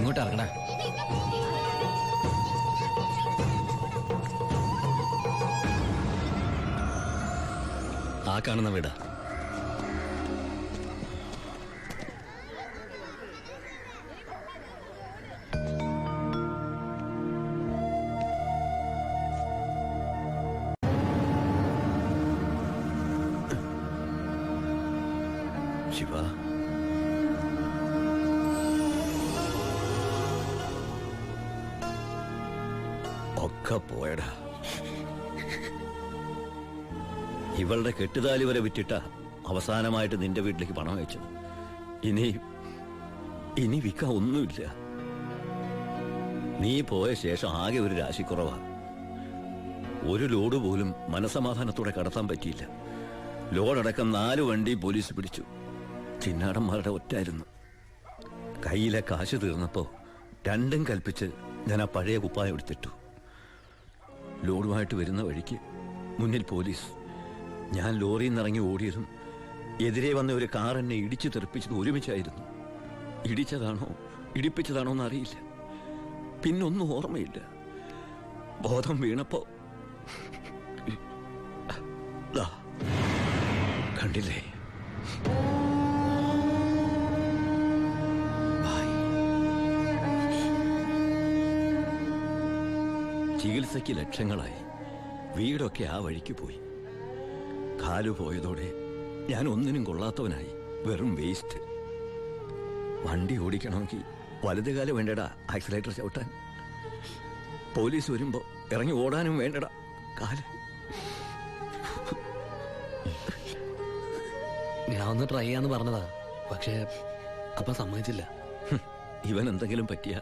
ഇങ്ങോട്ട് ഇറങ്ങണ. ആ കാണുന്ന വീടാ. ശിവ, ഒക്കെ പോയടാ. ഇവളുടെ കെട്ടുതാലി വരെ വിറ്റിട്ട അവസാനമായിട്ട് നിന്റെ വീട്ടിലേക്ക് പണം അയച്ചത്. ഇനി വിൽക്കാൻ ഒന്നുമില്ല. നീ പോയ ശേഷം ആകെ ഒരു രാശിക്കുറവാ. ഒരു ലോഡ് പോലും മനസമാധാനത്തോടെ കടത്താൻ പറ്റിയില്ല. ലോഡടക്കം 4 വണ്ടി പോലീസ് പിടിച്ചു. ചിന്നാടന്മാരുടെ ഒറ്റായിരുന്നു. കയ്യിലെ കാശ് തീർന്നപ്പോ രണ്ടും കൽപ്പിച്ച് ഞാൻ ആ പഴയ കുപ്പായം എടുത്തിട്ടു. ലോഡുമായിട്ട് വരുന്ന വഴിക്ക് മുന്നിൽ പോലീസ്. ഞാൻ ലോറിയിൽ നിന്നിറങ്ങി ഓടിയതും എതിരെ വന്ന ഒരു കാർ എന്നെ ഇടിച്ചു തെറിപ്പിച്ചത് ഒരുമിച്ചായിരുന്നു. ഇടിച്ചതാണോ ഇടിപ്പിച്ചതാണോ എന്നറിയില്ല. പിന്നൊന്നും ഓർമ്മയില്ല. ബോധം വീണപ്പോ കണ്ടില്ലേ? ചികിത്സയ്ക്ക് ലക്ഷങ്ങളായി. വീടൊക്കെ ആ വഴിക്ക് പോയി. കാലു പോയതോടെ ഞാൻ ഒന്നിനും കൊള്ളാത്തവനായി. വെറും വേസ്റ്റ്. വണ്ടി ഓടിക്കണമെങ്കിൽ വലതുകാലം വേണ്ടടാ ആക്സിലേറ്റർ ചവിട്ടാൻ. പോലീസ് വരുമ്പോ ഇറങ്ങി ഓടാനും വേണ്ടടാ കാല്. ഞാൻ ഒന്ന് ട്രൈ ചെയ്യാന്ന് പറഞ്ഞതാ, പക്ഷേ അപ്പൊ സമ്മതിച്ചില്ല. ഇവൻ എന്തെങ്കിലും പറ്റിയ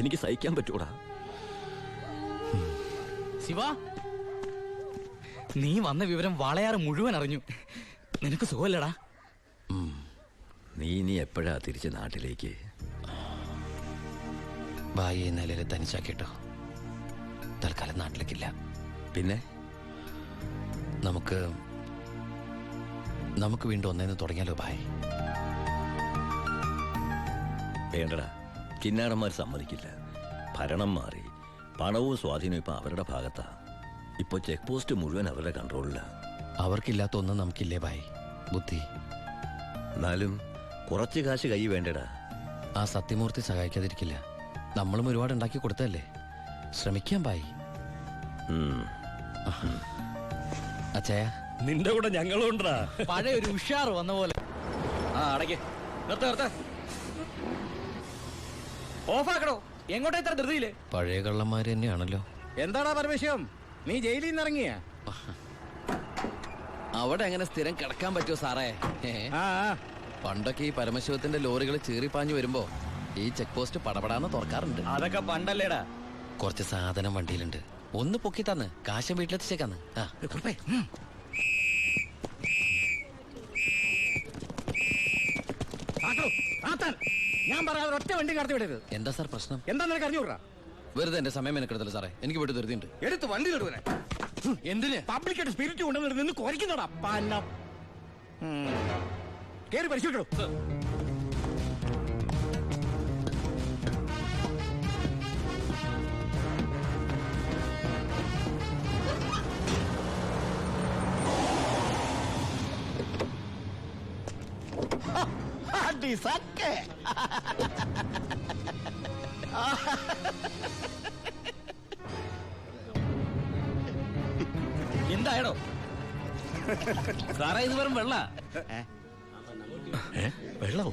എനിക്ക് സഹിക്കാൻ പറ്റൂടാ. ശിവ, നീ വന്ന വിവരം വാളയാറ് മുഴുവൻ അറിഞ്ഞു. നിനക്ക് സുഖമല്ലടാ? നീ എപ്പോഴാ തിരിച്ച് നാട്ടിലേക്ക്? ഭായി നിലയിൽ തനിച്ചാക്കിട്ടോ. തൽക്കാലം നാട്ടിലേക്കില്ല. പിന്നെ നമുക്ക് വീണ്ടും ഒന്നേന്ന് തുടങ്ങിയാലോ ഭായ്? വേണ്ടടാ, ചിന്നാടന്മാർ സമ്മതിക്കില്ല. ഭരണം മാറി. പണവും സ്വാധീനവും ഇപ്പൊ അവരുടെ ഭാഗത്താ. ഇപ്പൊ ചെക്ക് പോസ്റ്റ് മുഴുവൻ അവരുടെ കൺട്രോളിലാ. അവർക്കില്ലാത്ത ഒന്നും നമുക്കില്ലേ ഭായ്? ബുദ്ധി. എന്നാലും കുറച്ച് കാശ് കൈ വേണ്ടടാ. ആ സത്യമൂർത്തി സഹായിക്കാതിരിക്കില്ല. നമ്മളും ഒരുപാട് ഉണ്ടാക്കി കൊടുത്തല്ലേ. ശ്രമിക്കാം ഭായ്. അച്ഛയ, നിന്റെ കൂടെ ഞങ്ങളുണ്ടാ. പഴയ ഒരു ഉഷാർ വന്ന പോലെ. അടയ്ക്ക്, നിർത്ത ഓഫാക്കടോ. എങ്ങോട്ടാ ഇത്ര ധൃതിയില്? പഴയ കള്ളന്മാര് തന്നെയാണല്ലോ. എന്താടാ പരമേശ്വരം, നീ ജയിലിൽ നിന്ന് ഇറങ്ങിയ? അവിടെ എങ്ങനെ സ്ഥിരം കിടക്കാൻ പറ്റുമോ സാറേ? പണ്ടൊക്കെ ഈ പരമശിവത്തിന്റെ ലോറികൾ ചീറിപ്പാഞ്ഞു വരുമ്പോ ഈ ചെക്ക് പോസ്റ്റ് പടപടാന്ന് തുറക്കാറുണ്ട്. അതൊക്കെ പണ്ടല്ലേടാ. കുറച്ച് സാധനം വണ്ടിയിലുണ്ട്. ഒന്ന് പൊക്കി തന്ന് കാശം വീട്ടിലെത്തിച്ചേക്കാന്ന്. ഞാൻ പറയാതെ ഒറ്റ വണ്ടി കടത്തി വിടരുത്. എന്താ സാർ പ്രശ്നം? എന്താ നിനക്ക് അറിഞ്ഞൂടാ? വെറുതെ എന്റെ സമയം മെനക്കെടുത്തല്ലോ സാറേ. എനിക്ക് വീട്ടിൽ ധൃതിയുണ്ട്. എടുത്ത് വണ്ടി കെടുവനെ. എന്തിന്? പബ്ലിക്കായിട്ട് സ്പിരിറ്റ് കൊണ്ടുവന്നിട്ട് നിന്ന് കുറയ്ക്കുന്നോടാ. കേറി പരിശോധിക്കണോ? എന്തായടോ സാറേ? ഇത് വെറും വെള്ള. വെള്ളമോ?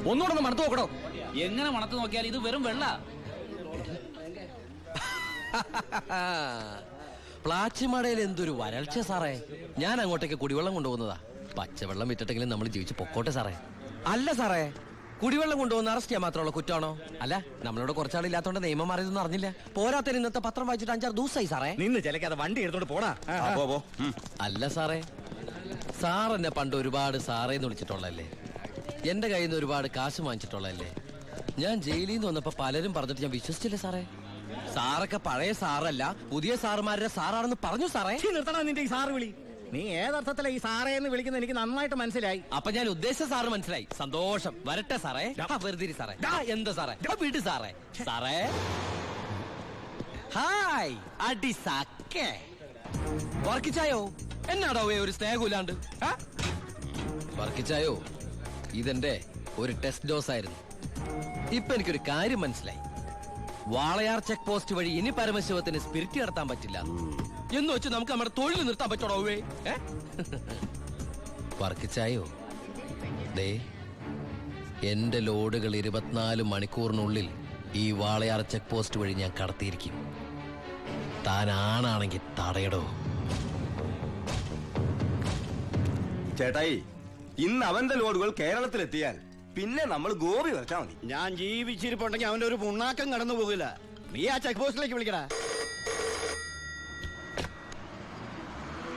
ഒന്നുകൂടെ ഒന്ന് മണത്ത് നോക്കടോ. എങ്ങനെ മണത്ത് നോക്കിയാൽ ഇത് വെറും വെള്ള. പ്ലാച്ചിമടയിൽ എന്തൊരു വരൾച്ച സാറേ. ഞാൻ അങ്ങോട്ടേക്ക് കുടിവെള്ളം കൊണ്ടുപോകുന്നതാ. പച്ചവെള്ളം വിറ്റിട്ടെങ്കിലും നമ്മൾ ജീവിച്ച് പൊക്കോട്ടെ സാറേ. അല്ല സാറേ, കുടിവെള്ളം കൊണ്ടുപോകുന്ന അറസ്റ്റ് ചെയ്യാൻ മാത്രമുള്ള കുറ്റമാണോ? അല്ല, നമ്മളോട് കുറച്ചാളില്ലാത്തോണ്ട് നിയമം മാറിയതൊന്നും അറിഞ്ഞില്ല. പോരാത്തതിന് ഇന്നത്തെ പത്രം വായിച്ചിട്ട് 5-6 ദിവസമായി സാറേ. നിന്ന് ചിലക്കാതെ വണ്ടി എടുത്തോണ്ട് പോടാ. അല്ല സാറേ, സാർ എന്നെ പണ്ട് ഒരുപാട് സാറേന്ന് വിളിച്ചിട്ടുള്ളല്ലേ. എന്റെ കയ്യിൽ നിന്ന് ഒരുപാട് കാശ് വാങ്ങിച്ചിട്ടുള്ളല്ലേ. ഞാൻ ജയിലിൽ നിന്ന് വന്നപ്പോ പലരും പറഞ്ഞിട്ട് ഞാൻ വിശ്വസിച്ചില്ല സാറേ. സാറൊക്കെ പഴയ സാറല്ല, പുതിയ സാറുമാരുടെ സാറാണെന്ന് പറഞ്ഞു സാറേ. നിർത്തണം നിന്റെ ഈ സാറ് വിളി. നീ ഏതർത്ഥത്തിലാ ഈ സാറേ എന്ന് വിളിക്കുന്നത് എനിക്ക് നന്നായിട്ട് മനസ്സിലായി. അപ്പൊ ഞാൻ ഉദ്ദേശിച്ച സാറ് മനസ്സിലായി. സന്തോഷം. വരട്ടെ സാറേ. വെറുതെ സാറേ. എന്താ സാറേ? വീട് സാറേ. സാറേ ഹായ് അടി സാക്കേ വർക്കിച്ചായോ? എന്നാടോ ഒരു സ്നേഹമില്ലാണ്ട്? വർക്കിച്ചായോ, ഇതെന്റെ ഒരു ടെസ്റ്റ് ഡോസ് ആയിരുന്നു. ഇപ്പൊ എനിക്കൊരു കാര്യം മനസ്സിലായി. വാളയാർ ചെക്ക് പോസ്റ്റ് വഴി ഇനി പരമശിവത്തിന് സ്പിരിറ്റ് നടത്താൻ പറ്റില്ല എന്ന് വെച്ച് നമുക്ക് നമ്മുടെ തൊഴിൽ നിർത്താൻ പറ്റോടോ? വർക്കിച്ചായോ, ദേ എന്റെ ലോഡുകൾ 24 മണിക്കൂറിനുള്ളിൽ ഈ വാളയാർ ചെക്ക് പോസ്റ്റ് വഴി ഞാൻ കടത്തിയിരിക്കും. താൻ ആണാണെങ്കിൽ തടയടോ. ചേട്ടായി, ഇന്ന് അവന്റെ ലോഡുകൾ കേരളത്തിലെത്തിയാൽ പിന്നെ നമ്മൾ ഗോപി വരച്ചാ മതി. ഞാൻ ജീവിച്ചിരിപ്പുണ്ടെങ്കിൽ അവന്റെ ഒരു പുണ്ണാക്കം കടന്നു പോകില്ല. നീ ആ ചെക്ക് പോസ്റ്റിലേക്ക് വിളിക്കടാ.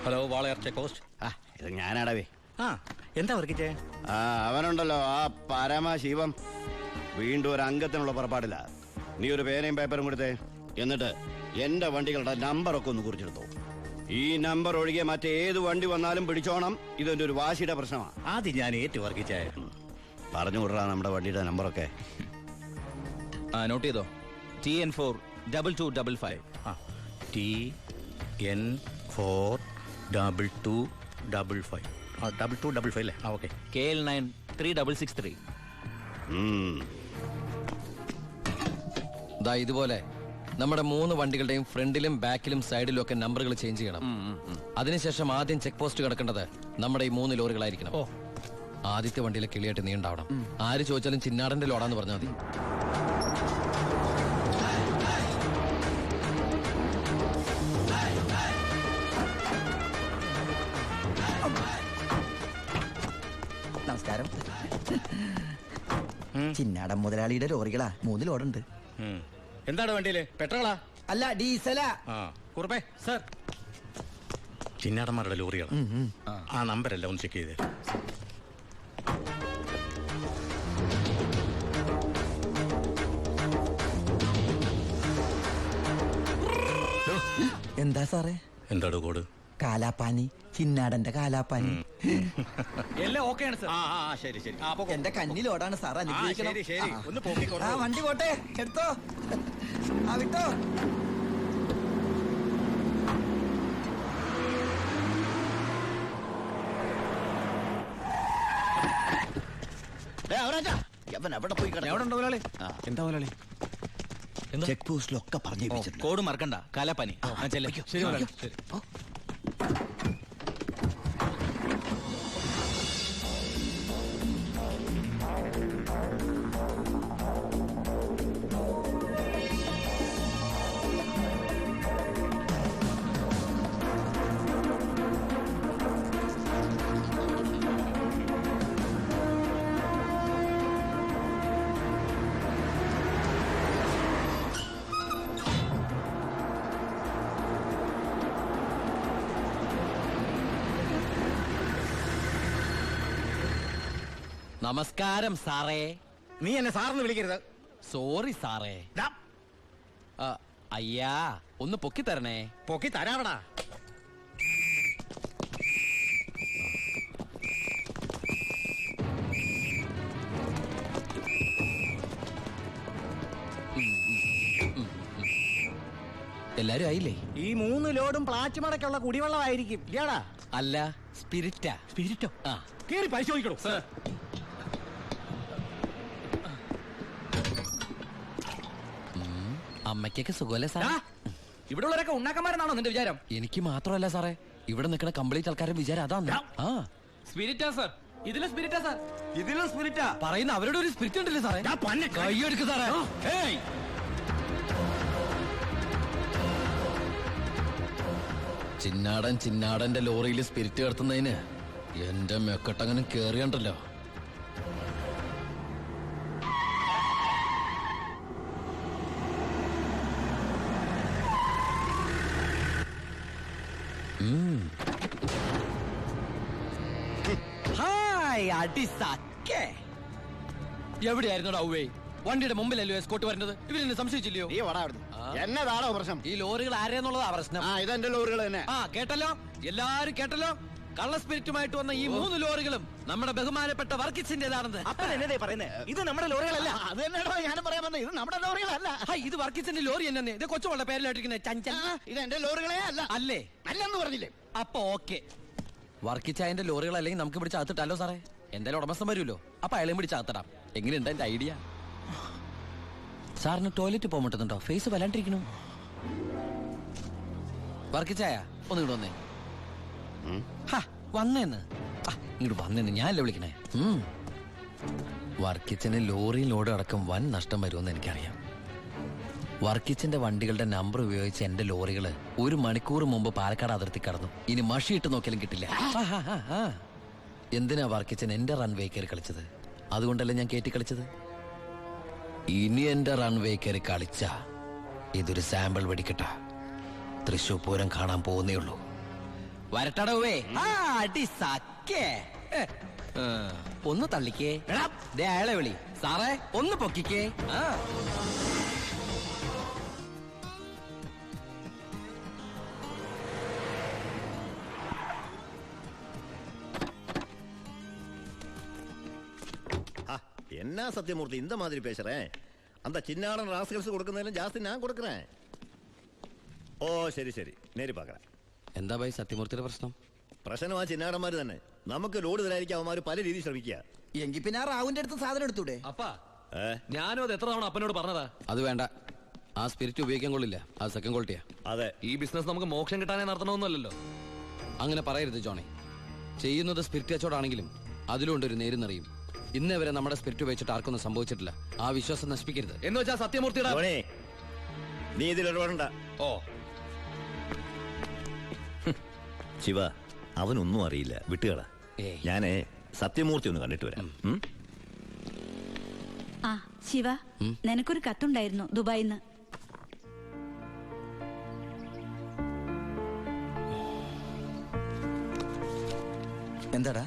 Hello, Walayar check post. ഇത് ഞാനാടവേ. എന്താ വർക്കിച്ചേ? അവനുണ്ടല്ലോ ആ പരമശിവം, വീണ്ടും ഒരു അംഗത്തിനുള്ള പുറപ്പാടില്ല. നീ ഒരു പേനയും പേപ്പറും കൊടുത്തേ. എന്നിട്ട് എന്റെ വണ്ടികളുടെ നമ്പറൊക്കെ ഒന്ന് കുറിച്ചെടുത്തോ. ഈ നമ്പർ ഒഴികെ മറ്റേത് വണ്ടി വന്നാലും പിടിച്ചോണം. ഇതെന്റെ ഒരു വാശിയുടെ പ്രശ്നമാണ്. ആദ്യം ഞാൻ ഏറ്റു വർക്കിച്ചേ. പറഞ്ഞു വിടാ നമ്മുടെ വണ്ടിയുടെ നമ്പറൊക്കെ. നോട്ട് ചെയ്തോ. TN42255. TN42255. 2255 അല്ലേ? ഓക്കെ. KL9 3663. ദാ ഇതുപോലെ നമ്മുടെ 3 വണ്ടികളുടെയും ഫ്രണ്ടിലും ബാക്കിലും സൈഡിലും ഒക്കെ നമ്പറുകൾ ചേഞ്ച് ചെയ്യണം. അതിനുശേഷം ആദ്യം ചെക്ക് പോസ്റ്റ് കിടക്കേണ്ടത് നമ്മുടെ ഈ 3 ലോറികളായിരിക്കണം. ആദ്യത്തെ വണ്ടിയിലെ കിളിയായിട്ട് നീ ഉണ്ടാവണം. ആര് ചോദിച്ചാലും ചിന്നാടന്റെ ലോഡാന്ന് പറഞ്ഞാൽ മതി. നമസ്കാരം. ചിന്നാടൻ മുതലാളിയുടെ ലോറികളാ, 3 ലോഡുണ്ട്. എന്താണ് വണ്ടിയില്? പെട്രോളാ? അല്ല, ഡീസലാ. കുറുപ്പേ സർ, ചിന്നാടന്മാരുടെ ലോറികൾ. ആ നമ്പരല്ല ഒന്ന് ചെക്ക് ചെയ്തേ. എന്താ സാറേ? എന്താണ് കോഡ്? കാലാപ്പാനി, ചിന്നാടന്റെ കാലാപ്പാനി. എല്ലാം ഓക്കെയാണ് സർ. ശരി ശരി. എന്റെ കന്നി ലോഡാണ് സാർ, അനുഗ്രഹിക്കണം. ശരി, ഒന്ന് പോക്കിക്കോട്ടെ. വണ്ടി പോട്ടെ, എടുത്തോ. വിട്ടോ. എവിടെ പോയി കിടന്നു? എവിടെ ഉണ്ടോ മുതലാളി? എന്താ മുതലാളി? ചെക്ക് പോസ്റ്റിലൊക്കെ പറഞ്ഞു. കോഡ് മറക്കണ്ട. കാലാപ്പാനി. ശരി മുതലാളി. ശരി. നമസ്കാരം സാറേ. നീ എന്നെ സാറിന് വിളിക്കരുത്. സോറി സാറേ. അയ്യാ, ഒന്ന് പൊക്കി തരണേ. പൊക്കി തരാവടാ. എല്ലാരും ആയില്ലേ? ഈ 3 ലോഡും പ്ലാച്ചുമടക്കുള്ള കുടിവെള്ളമായിരിക്കും. ഇയാടാ? അല്ല, സ്പിരിറ്റാ. സ്പിരിറ്റോ? ആ, കേറി പരിശോധിക്കണോ? അമ്മയ്ക്കൊക്കെ സുഖമല്ലേ സാറേ? ഇവിടെ ഉള്ളവരൊക്കെ ഉണ്ണാക്കന്മാരെന്നാണോ നിന്റെ വിചാരം? എനിക്ക് മാത്രമല്ല സാറേ, ഇവിടെ നിൽക്കുന്ന കംപ്ലീറ്റ് ആൾക്കാരുടെ വിചാരം അതാണ്. സ്പിരിറ്റാ സർ. ഇതിലും സ്പിരിറ്റാ സർ. ഇതിലും സ്പിരിറ്റാ പറയുന്ന അവരുടെ ഒരു സ്പിരിറ്റ് ഉണ്ടല്ലേ സാറേ? കൈയെടുക്ക് സാറേ. ചിന്നാടന്റെ ലോറിയിൽ സ്പിരിറ്റ് കടത്തുന്നതിന് എന്റെ മെക്കട്ടങ്ങനെ കേറിയണ്ടല്ലോ. ഹായ് അടി സാക്കേ. എവിടെയായിരുന്നു ഔവേ? വണ്ടിയുടെ മുമ്പിലല്ലോ എസ്കോട്ട് വരുന്നത്. ഇവരെന്നെ സംശയിച്ചില്ലയോ? നീ വടാ അവിടുന്ന്. എന്നതാണോ പ്രശ്നം? ഈ ലോറികൾ ആരെന്നുള്ളതാ പ്രശ്നം. ഇതെന്റെ ലോറികൾ തന്നെ. കേട്ടല്ലോ, എല്ലാരും കേട്ടല്ലോ, കള്ള സ്പിരിറ്റുമായിട്ട് വന്ന ഈ 3 ലോറികളും നമ്മുടെ ബഹുമാനപ്പെട്ട വർക്കിച്ചിന്റേതാണെന്ന്. അപ്പൻ എന്നതേ പറയുന്നേ, ഇത് നമ്മുടെ ലോറികളല്ല. അത് തന്നെയാണോ ഞാനും പറയാൻ വന്നത്. ഇത് നമ്മുടെ ലോറികളല്ല. ഹൈ, ഇത് വർക്കിച്ചിന്റെ ലോറി തന്നെ. ഇത് കൊച്ചുവളുടെ പേരിലായിട്ടിരിക്കുന്ന ചഞ്ചൽ ഇത് എന്റെ ലോറികളെ അല്ല. അല്ലേ? അല്ലെന്ന് പറഞ്ഞില്ലേ? അപ്പൊ ഓക്കെ, വർക്കിച്ചായന്റെ ലോറികൾ അല്ലെങ്കിൽ നമുക്ക് പിടിച്ച് അകത്തിട്ടല്ലോ സാറേ. എന്തായാലും ഉടമസ്ഥൻ വരുമല്ലോ, അപ്പൊ അയാളെയും പിടിച്ച് അകത്തിടാം. എങ്ങനെയുണ്ട് എന്റെ ഐഡിയ? സാറിന് ടോയ്ലറ്റ് പോകാൻ പറ്റുന്നുണ്ടോ? ഫേസ് വല്ലാണ്ടിരിക്കണു. വർക്കിച്ചായ ഒന്ന് ഇങ്ങോട്ട് വന്നേ. വന്നേന്ന് ഇങ്ങോട്ട് വന്നേന്ന് ഞാനല്ലേ വിളിക്കണേ. വർക്കിച്ചന് ലോറിയിൽ ലോഡ് അടക്കം വൻ നഷ്ടം വരുമെന്ന് എനിക്കറിയാം. വർക്കിച്ചിന്റെ വണ്ടികളുടെ നമ്പർ ഉപയോഗിച്ച് എന്റെ ലോറികള് 1 മണിക്കൂർ മുമ്പ് പാലക്കാട് അതിർത്തി കടന്നു. ഇനി മഷിയിട്ട് നോക്കിയാലും കിട്ടില്ല. എന്തിനാ വർക്കിച്ചൻ എന്റെ റൺവേ കയറി കളിച്ചത്? അതുകൊണ്ടല്ലേ ഞാൻ കയറ്റി കളിച്ചത്. ഇനി എന്റെ റൺവേ കയറി കളിച്ച ഇതൊരു സാമ്പിൾ വെടിക്കട്ട. തൃശൂർ പൂരം കാണാൻ പോകുന്നേ ഉള്ളൂ. വരട്ടടവേ. ഒന്ന് തള്ളിക്കേ. ദേ അയാളെ വിളി. സാറേ ഒന്ന് പൊക്കിക്കേ. என்ன சத்தியமூர்த்தி இந்த மாதிரி பேசுறேன்? அந்த சின்னாடன் ராஸ்கல்ஸ் கொடுക്കുന്നതിലും ஜாஸ்தி நான் கொடுக்குறேன். ഓ ശരി ശരി, നേരി പാക്കറ. എന്താ ഭായി സത്യമൂർത്തിയുടെ പ്രശ്നം? പ്രശ്നം ആ ചിന്നാടന്മാര് തന്നെ. നമുക്ക് ലോഡ് തരാതിരിക്കാൻ അവന്മാര് പല രീതി ശ്രമിക്കുക. എങ്കിൽ പിന്നെ ആ റാവുന്റെ അടുത്ത് സാധനം എടുത്തൂടെ? അപ്പാ, ഞാനും അത് എത്ര തവണ അപ്പനോട് പറഞ്ഞതാ. അത് വേണ്ട, ആ സ്പിരിറ്റ് ഉപയോഗിക്കാൻ കൊള്ളില്ല. അത് സെക്കൻഡ് ക്വാളിറ്റിയാ. അതെ, ഈ ബിസിനസ് നമുക്ക് മോക്ഷം കിട്ടാനേ നടത്തണമെന്നല്ലോ. അങ്ങനെ പറയരുത് ജോണി. ചെയ്യുന്നത് സ്പിരിറ്റ് കച്ചവടാണെങ്കിലും അതിലുണ്ട് ഒരു നേരുന്നറിയും. ഇന്നേ വരെ നമ്മുടെ സ്പിരിറ്റ് ഉപയോഗിച്ചിട്ട് ആർക്കൊന്നും സംഭവിച്ചിട്ടില്ല. ആ വിശ്വാസം നശിപ്പിക്കരുത്. എന്ന് വെച്ചാൽ സത്യമൂർത്തിയുടെ ധോണി, നീ ഇതിൽ ഇടപെടണ്ട. ഓ ശിവ, അവനൊന്നും അറിയില്ല, വിട്ടുകള. ഏയ്. ഞാന് സത്യമൂർത്തി ഒന്ന് കണ്ടിട്ട് വരാം. ആ ശിവ, നിനക്കൊരു കത്തുണ്ടായിരുന്നു ദുബായിന്ന്. എന്താടാ?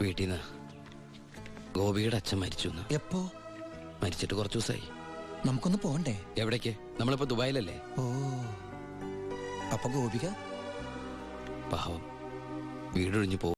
വീട്ടിൽ നിന്ന് ഗോപിയുടെ അച്ഛൻ മരിച്ചു. എപ്പോ? മരിച്ചിട്ട് കുറച്ചു ദിവസമായി. നമുക്കൊന്ന് പോണ്ടേ? എവിടേക്ക്? നമ്മളിപ്പോ ദുബായിലല്ലേ. ഓ, അപ്പൊ ഗോപിക പാവം വീടൊഴിഞ്ഞു പോകും.